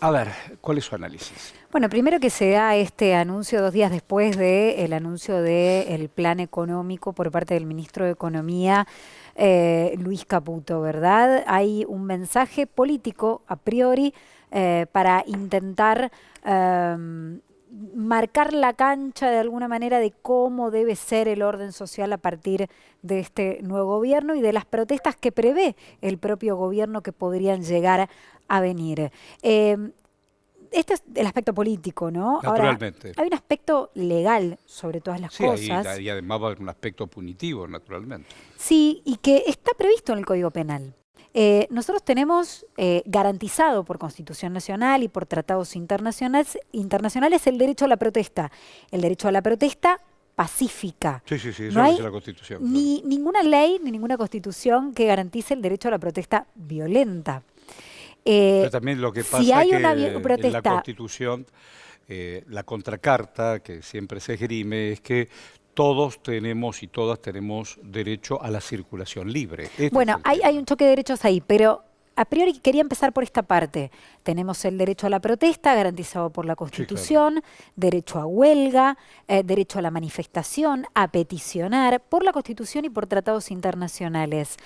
A ver, ¿cuál es su análisis? Bueno, primero que se da este anuncio 2 días después del anuncio del plan económico por parte del ministro de Economía, Luis Caputo, ¿verdad? Hay un mensaje político a priori para intentar marcar la cancha de alguna manera de cómo debe ser el orden social a partir de este nuevo gobierno y de las protestas que prevé el propio gobierno que podrían llegar a venir. Este es el aspecto político, ¿no? Ahora, Naturalmente. hay un aspecto legal sobre todas las Sí, cosas, y además va a haber un aspecto punitivo, naturalmente. sí, y que está previsto en el Código Penal. Nosotros tenemos garantizado por Constitución Nacional y por tratados internacionales el derecho a la protesta. El derecho a la protesta pacífica. Sí, sí, sí, eso No lo hay dice la Constitución, claro. ni ninguna ley ni ninguna constitución que garantice el derecho a la protesta violenta. Pero también lo que Si pasa es hay una que en la protesta. Constitución, la contracarta que siempre se esgrime es que todos tenemos y todas tenemos derecho a la circulación libre. Este es Bueno, el hay un tema. choque de derechos ahí, pero a priori quería empezar por esta parte. Tenemos el derecho a la protesta garantizado por la Sí, claro. Constitución, derecho a huelga, derecho a la manifestación, a peticionar por la Constitución y por tratados internacionales.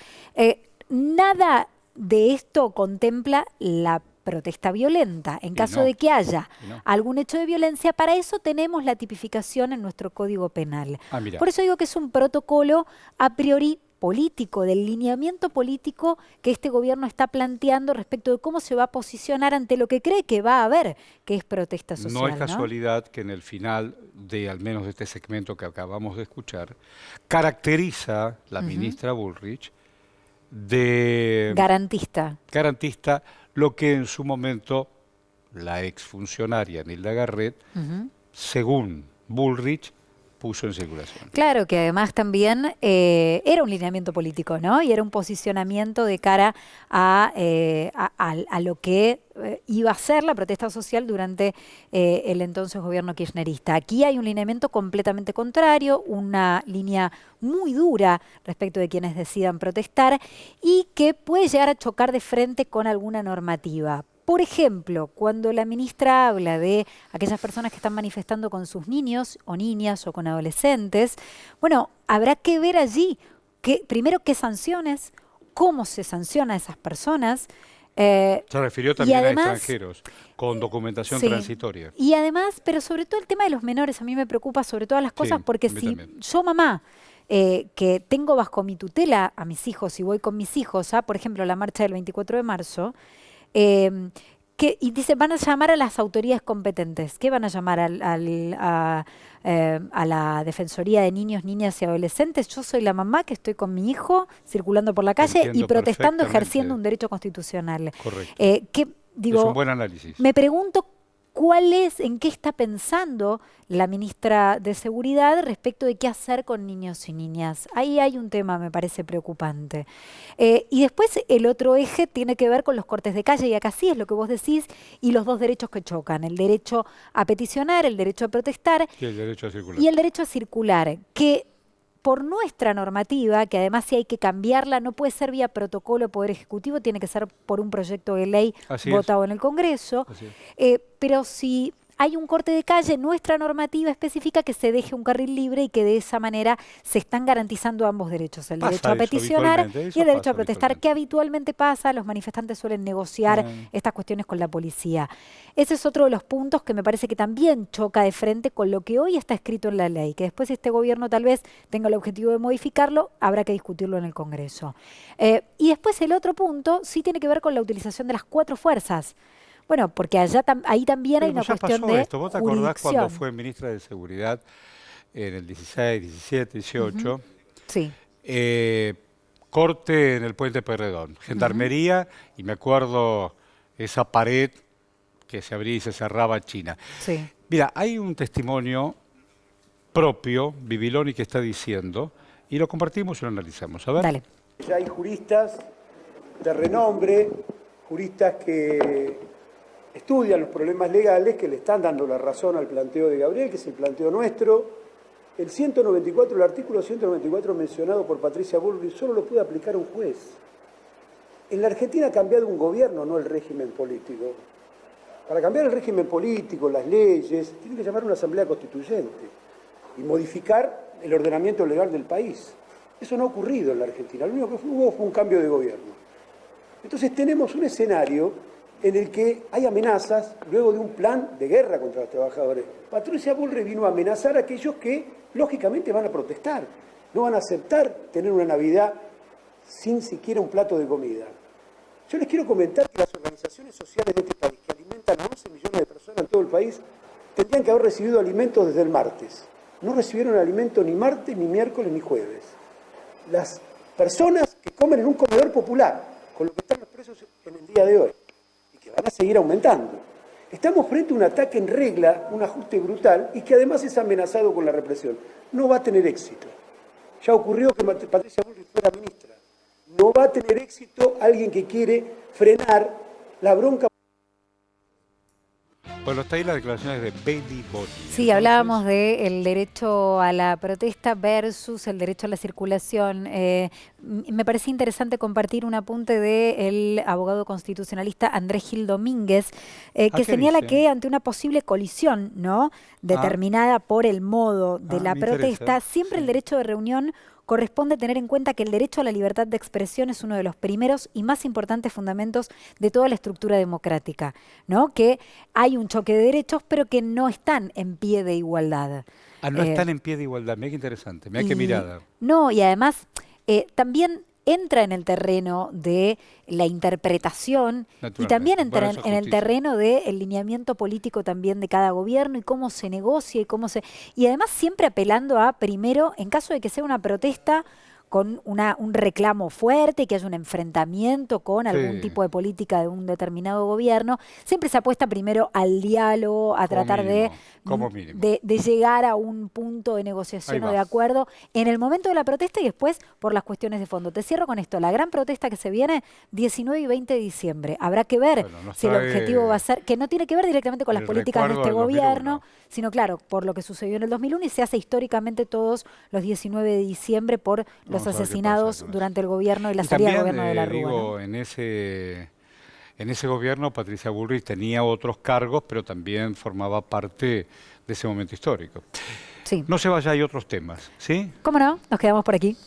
Nada de esto contempla la protesta violenta. En Y caso de no, que haya y no. algún hecho de violencia, para eso tenemos la tipificación en nuestro Código Penal. Ah, mira. Por eso digo que es un protocolo a priori político, del lineamiento político que este gobierno está planteando respecto de cómo se va a posicionar ante lo que cree que va a haber, que es protesta No es social, ¿no? casualidad que en el final de al menos de este segmento que acabamos de escuchar, caracteriza la Ujú. ministra Bullrich de Garantista. garantista lo que en su momento la exfuncionaria Nilda Garret, Ujú. según Bullrich, puso en circulación. Claro que además también era un lineamiento político, ¿no? Y era un posicionamiento de cara a lo que iba a ser la protesta social durante el entonces gobierno kirchnerista. Aquí hay un lineamiento completamente contrario, una línea muy dura respecto de quienes decidan protestar y que puede llegar a chocar de frente con alguna normativa. Por ejemplo, cuando la ministra habla de aquellas personas que están manifestando con sus niños o niñas o con adolescentes, bueno, habrá que ver allí primero qué sanciones, cómo se sanciona a esas personas eh, Se refirió y también a además, extranjeros con documentación sí, transitoria. y además, pero sobre todo el tema de los menores a mí me preocupa sobre todas las cosas Sí, porque a mí si también. yo mamá que tengo bajo mi tutela a mis hijos y voy con mis hijos a, por ejemplo, la marcha del 24 de marzo, eh, y dice, van a llamar a las autoridades competentes. ¿Qué van a llamar a la Defensoría de Niños, Niñas y Adolescentes? Yo soy la mamá que estoy con mi hijo circulando por la Te calle y entiendo protestando, ejerciendo perfectamente. un derecho constitucional. Correcto. Es un Digo, buen análisis. me pregunto cuál es, en qué está pensando la ministra de Seguridad respecto de qué hacer con niños y niñas. Ahí hay un tema, me parece preocupante. Y después el otro eje tiene que ver con los cortes de calle, y acá sí es lo que vos decís, y los dos derechos que chocan, el derecho a peticionar, el derecho a protestar Sí, el derecho a y circular. el derecho a circular, que por nuestra normativa, que además si hay que cambiarla, no puede ser vía protocolo Poder Ejecutivo, tiene que ser por un proyecto de ley Así es, votado en el Congreso, así es. pero si hay un corte de calle, nuestra normativa especifica que se deje un carril libre y que de esa manera se están garantizando ambos derechos, el derecho Pasa a eso peticionar habitualmente, y eso el derecho a pasa protestar, habitualmente. que habitualmente pasa, los manifestantes suelen negociar Eh, estas cuestiones con la policía. Ese es otro de los puntos que me parece que también choca de frente con lo que hoy está escrito en la ley, que después este gobierno tal vez tenga el objetivo de modificarlo, habrá que discutirlo en el Congreso. Y después el otro punto sí tiene que ver con la utilización de las cuatro fuerzas. Bueno, porque ahí también hay pero una pues ya cuestión pasó de esto. ¿Vos te acordás cuando jurisdicción. fue ministra de Seguridad en el 16, 17, Ujú. 18? Sí. Eh, corte en el puente Perredón, Ujú. gendarmería, y me acuerdo esa pared que se abría y se cerraba China. Sí. Mira, hay un testimonio propio, Bibiloni, que está diciendo, y lo compartimos y lo analizamos. A ver. Dale. Ya hay juristas de renombre, juristas que estudian los problemas legales, que le están dando la razón al planteo de Gabriel, que es el planteo nuestro. El 194, el artículo 194 mencionado por Patricia Bullrich, solo lo puede aplicar un juez. En la Argentina ha cambiado un gobierno, no el régimen político. Para cambiar el régimen político, las leyes, tienen que llamar a una asamblea constituyente y modificar el ordenamiento legal del país. Eso no ha ocurrido en la Argentina, lo único que hubo fue un cambio de gobierno. Entonces tenemos un escenario en el que hay amenazas luego de un plan de guerra contra los trabajadores. Patricia Bullrich vino a amenazar a aquellos que, lógicamente, van a protestar. No van a aceptar tener una Navidad sin siquiera un plato de comida. Yo les quiero comentar que las organizaciones sociales de este país, que alimentan a 11 millones de personas en todo el país, tendrían que haber recibido alimentos desde el martes. No recibieron alimento ni martes, ni miércoles, ni jueves. Las personas que comen en un comedor popular, con lo que están los precios en el día de hoy, y que van a seguir aumentando. Estamos frente a un ataque en regla, un ajuste brutal, y que además es amenazado con la represión. No va a tener éxito. Ya ocurrió que Patricia Bullrich fuera ministra. No va a tener éxito alguien que quiere frenar la bronca. Bueno, está ahí las declaraciones de Bailey Boni. Sí, hablábamos del derecho a la protesta versus el derecho a la circulación. Me parecía interesante compartir un apunte del abogado constitucionalista Andrés Gil Domínguez, que señala que ante una posible colisión, ¿no?, determinada por el modo de la protesta, siempre el derecho de reunión corresponde tener en cuenta que el derecho a la libertad de expresión es uno de los primeros y más importantes fundamentos de toda la estructura democrática, ¿no? Que hay un choque de derechos, pero que no están en pie de igualdad. No están en pie de igualdad. Mira qué interesante, mira qué mirada. No, y además también entra en el terreno de la interpretación y también entra en el terreno del lineamiento político también de cada gobierno y cómo se negocia y cómo se... Y además siempre apelando a, primero, en caso de que sea una protesta con un reclamo fuerte, que haya un enfrentamiento con algún tipo de política de un determinado gobierno, siempre se apuesta primero al diálogo, a tratar de llegar a un punto de negociación o de acuerdo en el momento de la protesta y después por las cuestiones de fondo. Te cierro con esto, la gran protesta que se viene 19 y 20 de diciembre. Habrá que ver si el objetivo va a ser, que no tiene que ver directamente con las políticas de este gobierno, sino claro, por lo que sucedió en el 2001 y se hace históricamente todos los 19 de diciembre por los asesinados durante el gobierno y la salida del gobierno de la Rúa. Digo, en ese gobierno Patricia Bullrich tenía otros cargos, pero también formaba parte de ese momento histórico. Sí. No se vaya, hay otros temas, ¿sí? ¿Cómo no? Nos quedamos por aquí.